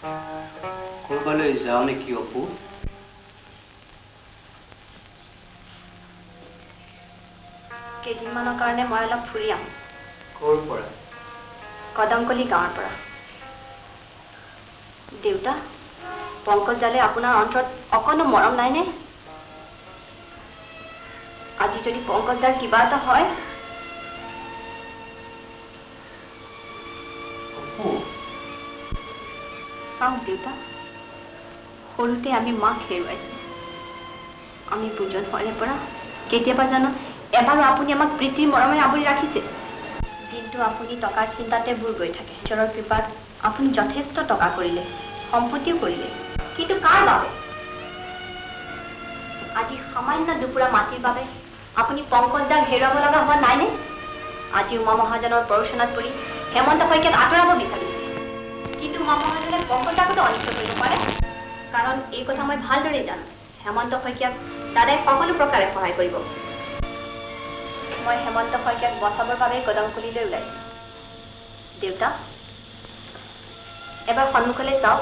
ক'ৰবালৈ যাওঁ নেকি অপু? কেইদিনমানৰ কাৰণে মই অলপ ফুৰি আহোঁ। ক'ৰ পৰা? কদমকলি গাঁৱৰ পৰা। দেউতা, পংকজ দালে আপোনাৰ অন্তৰত অকণো মৰম নাইনে? আজি যদি পংকজ দাৰ কিবা এটা হয়, চাওক দেউতা, সৰুতে আমি মাক হেৰুৱাইছোঁ। আমি বুজন হোৱাৰে পৰা কেতিয়াবা জানো এবাৰো আপুনি আমাক প্ৰীতিৰ মৰমেৰে আৱৰি ৰাখিছে? দিনটো আপুনি টকাৰ চিন্তাতে বুৰ গৈ থাকে। ঈশ্বৰৰ কৃপাত আপুনি যথেষ্ট টকা কৰিলে, সম্পত্তিও কৰিলে, কিন্তু কাৰ বাবে? আজি সামান্য দুপুৰা মাটিৰ বাবে আপুনি পংকজ দাক হেৰুৱাব লগা হোৱা নাইনে? আজি উমা মহাজনৰ প্ৰৰোচনাত পৰি হেমন্ত শইকীয়াক আঁতৰাব বিচাৰিছে, কিন্তু উমা মহাজনে পংকজ দাকতো অনিষ্ট কৰিব পাৰে। কাৰণ এই কথা মই ভালদৰে জানো, হেমন্ত শইকীয়াক দাদাই সকলো প্ৰকাৰে সহায় কৰিব। মই হেমন্ত শইকীয়াক বচাবৰ বাবে কদমকলিলৈ ওলাইছো। দেউতা, এবাৰ সন্মুখলৈ চাওক,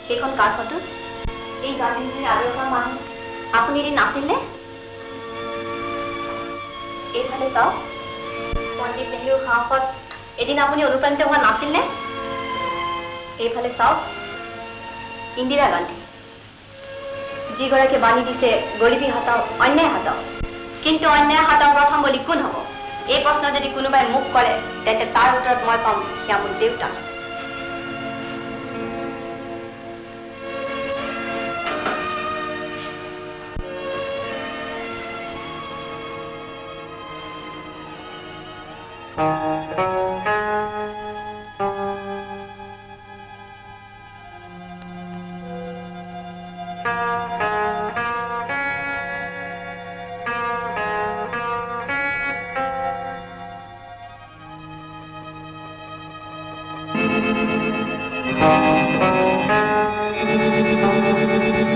সেইখন কাৰ ফটো? এই গান্ধীজীৰ আদৰ্শৰ মানুহ আপুনি এদিন নাছিলনে? এইফালে চাওক, পণ্ডিত নেহৰুৰ সাহসত এদিন আপুনি অনুপ্ৰাণিত হোৱা নাছিলনে? এইফালে চাওক, ইন্দিৰা গান্ধী, যিগৰাকী বাণী দিছে গৰিবী হটাও, অন্যায় হটাও। কিন্তু অন্যায় হটাও প্ৰথম বুলি কোন হ'ব? এই প্ৰশ্ন যদি কোনোবাই মোক কৰে, তেন্তে তাৰ উত্তৰত মই কম, সেয়া মোৰ দেউতা।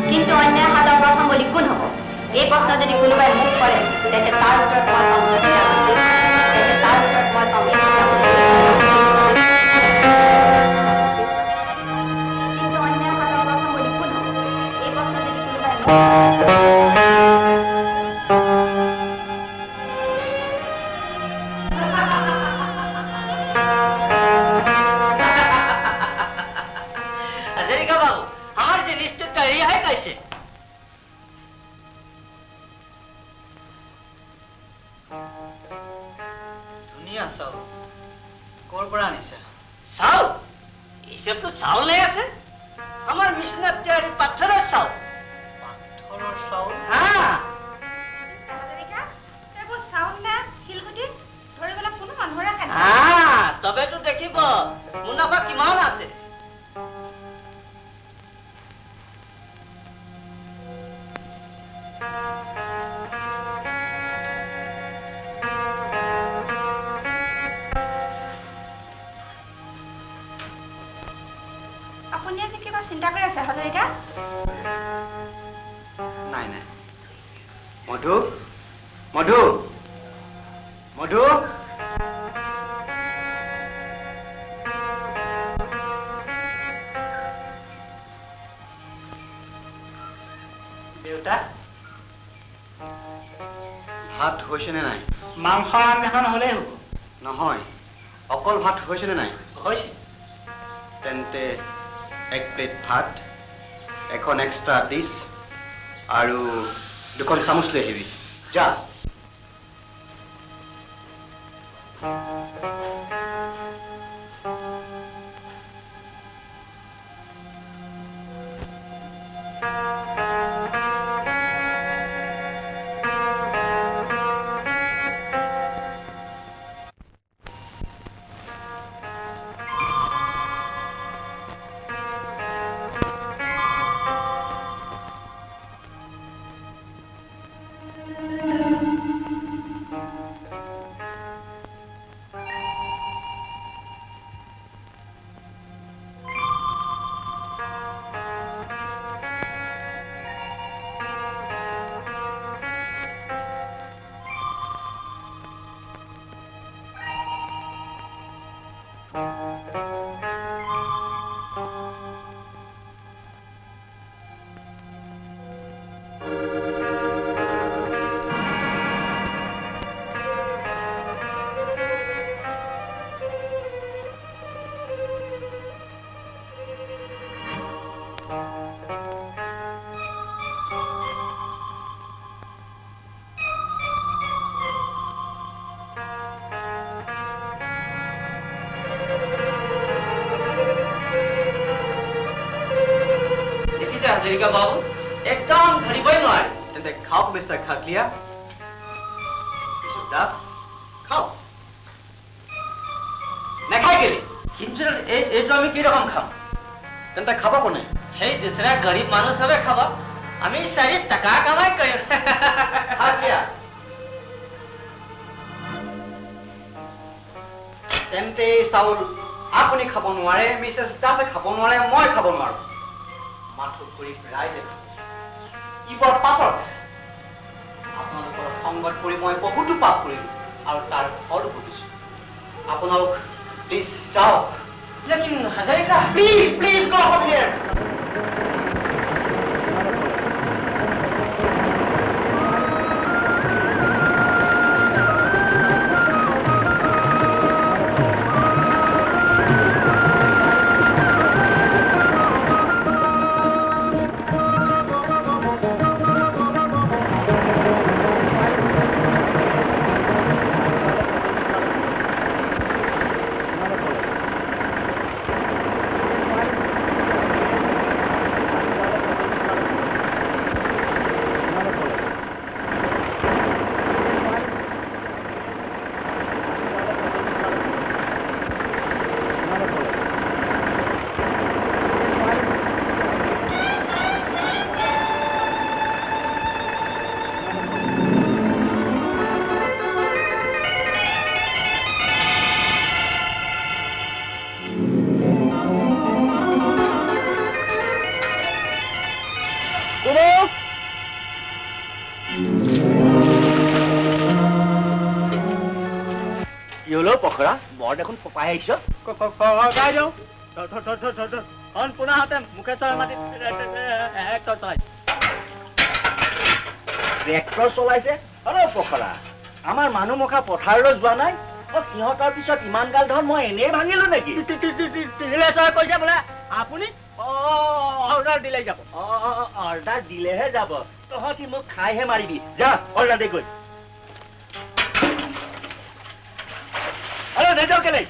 কিন্তু অন্যায় হটাও প্ৰথম বুলি কোন হ'ব? এই প্ৰশ্ন যদি কোনোবাই মোক কৰে, তেন্তে তাৰ উত্তৰত মই কম, তেন্তে তাৰ উত্তৰত মই কম, কিন্তু অন্যায় হটাও প্ৰথম বুলি কোন হ'ব? এই প্ৰশ্ন যদি কোনোবাই মোক ভাত হৈছেনে নাই? মাংস আন এখন হ'লেই হ'ব। নহয়, অকল ভাত হৈছেনে নাই? হৈছে। তেন্তে এক প্লেট ভাত, এখন এক্সট্ৰা ডিছ আৰু দুখন চামুচ লৈ আহিবি। যা। হাজৰিকা বাবু একদম ধৰিবই নোৱাৰে তেন্তে খাওক মিষ্টাৰ খাকলিয়া মিছেছ দাস খাওক নাখাই কেলে কিন্তু এইটো আমি কি ৰকম খাম তেন্তে খাব কোনে সেই দুসৰা গৰীব মানুহ সবে খাব আমি 4 টকা কামাই কৰিম খাকলিয়া তেন্তে এই চাউল আপুনি খাব নোৱাৰে মিছেছ দাসে খাব নোৱাৰে মই খাব নোৱাৰো মাথো কৰি ৰাইজে খাব ই বৰ পাপৰ আপোনালোকৰ সংগত পৰি মই বহুতো পাপ কৰিলো আৰু তাৰ ফল ভুগিছো আপোনালোক প্লিজ যাওক লেকিন হাজৰিকা প্লিজ গো আউট হিয়াৰ পখৰা বৰ দেখোন পপাই আহিছ গাই যাওঁ পুনৰ হাতে মুখে চৰাই মাতি ট্ৰেক্টৰ চলাইছে আৰু পখৰা আমাৰ মানুহ মুখা পথাৰলৈ যোৱা নাই সিহঁতৰ পিছত ইমান গাল ধন মই এনেই ভাঙিলো নেকি কৈছে বোলে আপুনি অৰ্ডাৰ দিলেই যাব অৰ্ডাৰ দিলেহে যাব তহঁতি মোক খাইহে মাৰিবি যা অৰ্ডাৰ দে গৈ আৰে নেজাও কেলে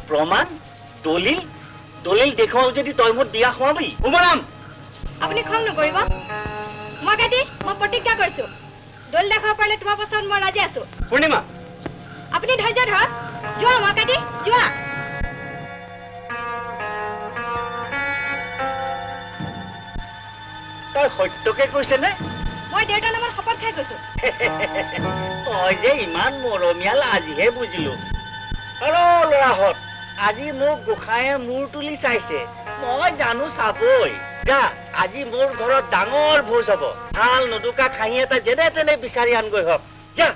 প্ৰমাণ দলিল দলিল দেখাও যদি তই মোক দিয়া খোৱাবি উমৰাম আপুনি খং নকৰিব মই কাটি মই প্ৰতিজ্ঞা কৰিছো দলিল দেখাব পাৰিলে তোমাৰ পছন্দ মই ৰাজি আছো পূৰ্ণিমা আপুনি ধৈৰ্য ধৰক যোৱা মই কাটি যোৱা তই সত্যকে কৈছে নে মই দেউতাৰ নামত শপত খাই কৈছো তই যে ইমান মৰমীয়াল আজিহে বুজিলো আৰু লৰাহত আজি মোক গোসাঁয়ে মূৰ তুলি চাইছে মই জানো চাবই যা আজি মোৰ ঘৰত ডাঙৰ ভোজ হ'ব ভাল নদুকা খাহী এটা যেনে তেনে বিচাৰি আনগৈ হওক যা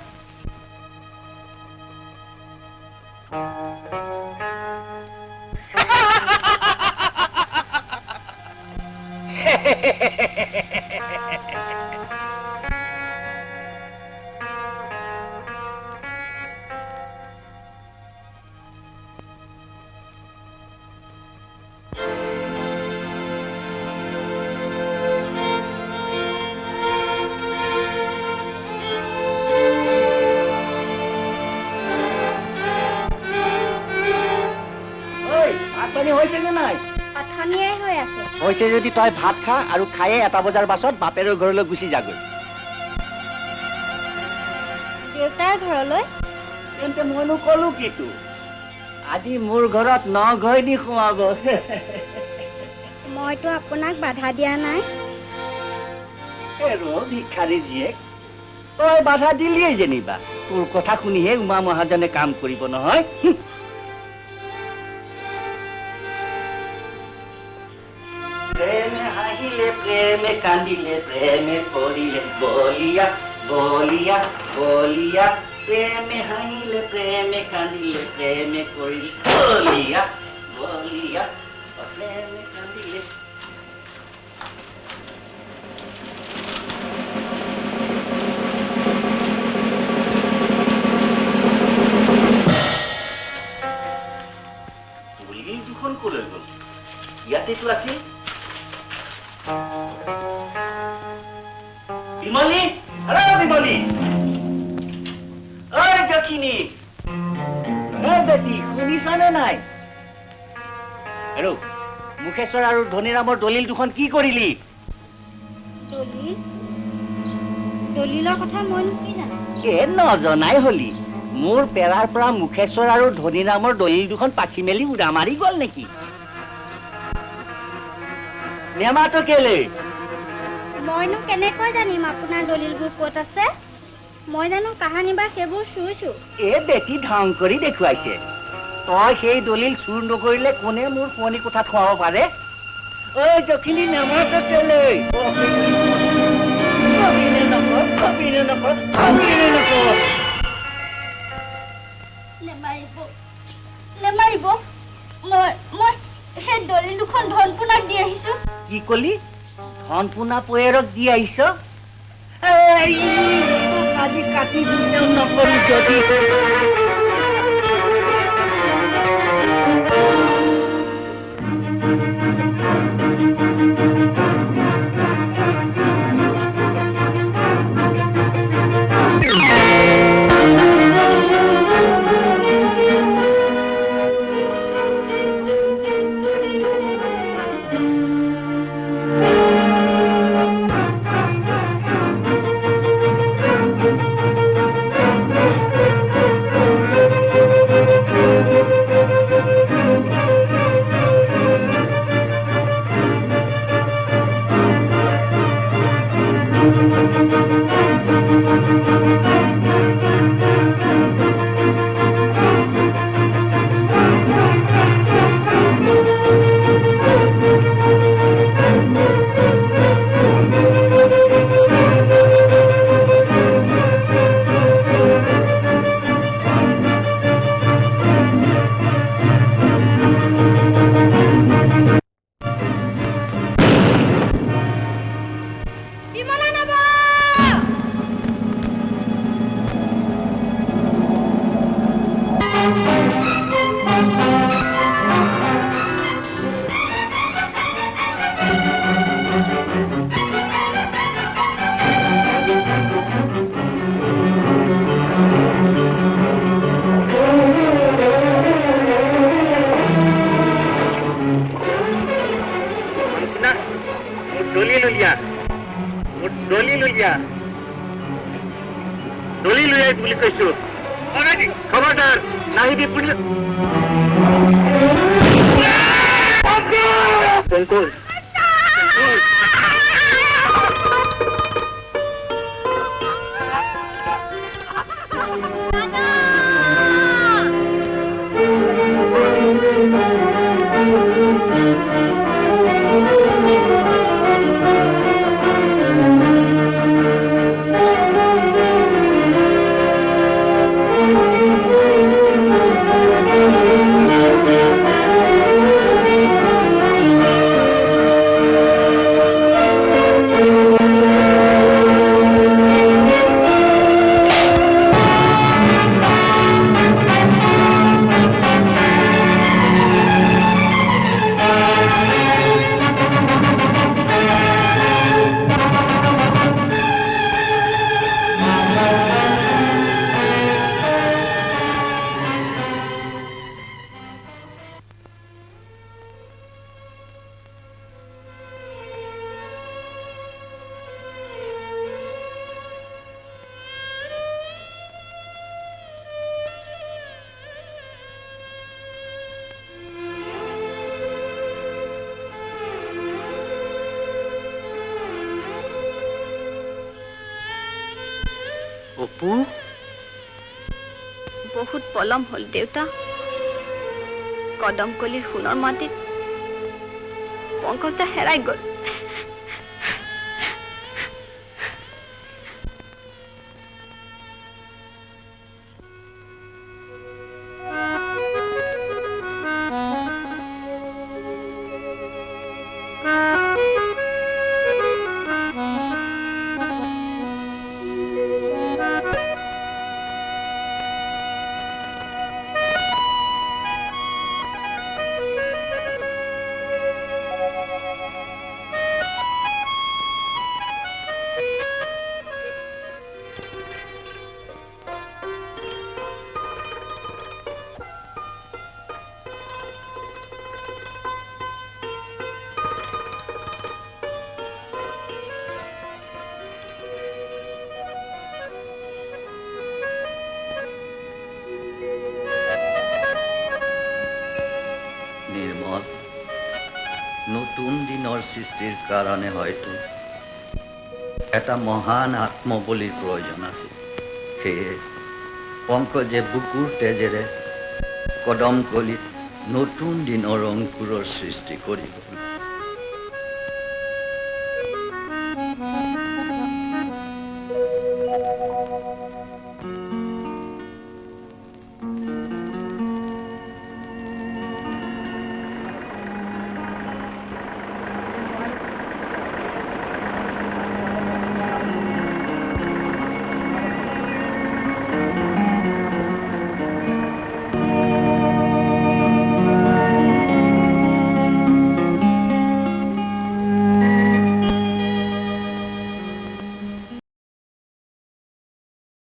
ভাত পানী হৈছে নে নাই? অথনিয়ে হৈ আছে। হৈছে যদি তই ভাত খা আৰু খায়ে 1 বজাৰ পাছত বাপেৰৰ ঘৰলৈ গুচি যাগৈ। দেউতাৰ ঘৰলৈ? তেন্তে মইনো কলো কিটো, আজি মোৰ ঘৰত 9 ঘৰ দি সোমাব। মইতো আপোনাক বাধা দিয়া নাই। ভিক্ষাৰী জীয়েক, তই বাধা দিলিয়ে যেনিবা। তোৰ কথা শুনিহে উমা মহাজনে কাম কৰিব নহয়। প্ৰেমে হাঁহিলে প্ৰেমে কান্দিলে প্ৰেমে কৰিলে বলিয়া বলিয়া বলিয়া, প্ৰেমে হাঁহিলে প্ৰেমে কান্দিলে প্ৰেমে কৰিলে বলিয়া বলিয়া, প্ৰেমে কান্দিলে। দলিল দুখন কলৈ গ'ল? ইয়াতেতো আছিল। বিমলী, হেল্ল' বিমলী, ঐ জখিনী, বেটি শুনিছনে নাই? হেল্ল', মুখেশ্বৰ আৰু ধনীৰামৰ দলিল দুখন কি কৰিলি? দলিলৰ কথা মইনো কি জানো? নজনাই হলি? মোৰ পেৰাৰ পৰা মুখেশ্বৰ আৰু ধনীৰামৰ দলিল দুখন পাখি মেলি উৰা মাৰি গ'ল নেকি? নেমাটো কেলে? মইনো কেনেকৈ জানিম আপোনাৰ দলিলবোৰ ক'ত আছে? মই জানো কাহানি বা সেইবোৰ চুইছো। বেটি ঢং কৰি দেখুৱাইছে। তই সেই দলিল চুৰ নকৰিলে কোনে মোৰ শুৱনি কোঠাত খুৱাব পাৰে? ঐ জখিনী, নেমাটো কেলে? নেমাৰিব। মই সেই দলিল দুখন ধনপোনাক দি আহিছো। কি কলি? ধনপোনা পয়েৰক দি আহিছ? আজি কাটি দিলেও নকৰি যদি। দলিল উলিয়াই বুলি কৈছো। খবৰদাৰ নাহিবি পুলিচ। পংকজ, অপু বহুত পলম হ'ল দেউতা কদমকলিৰ সোণৰ মাটিত পংকজদা হেৰাই গ'ল নিৰ্মল নতুন দিনৰ সৃষ্টিৰ কাৰণে হয়তো এটা মহান আত্মবলীৰ প্ৰয়োজন আছিল সেয়ে পংকজে বুকুৰ তেজেৰে কদমকলিত নতুন দিনৰ অংকুৰৰ সৃষ্টি কৰিব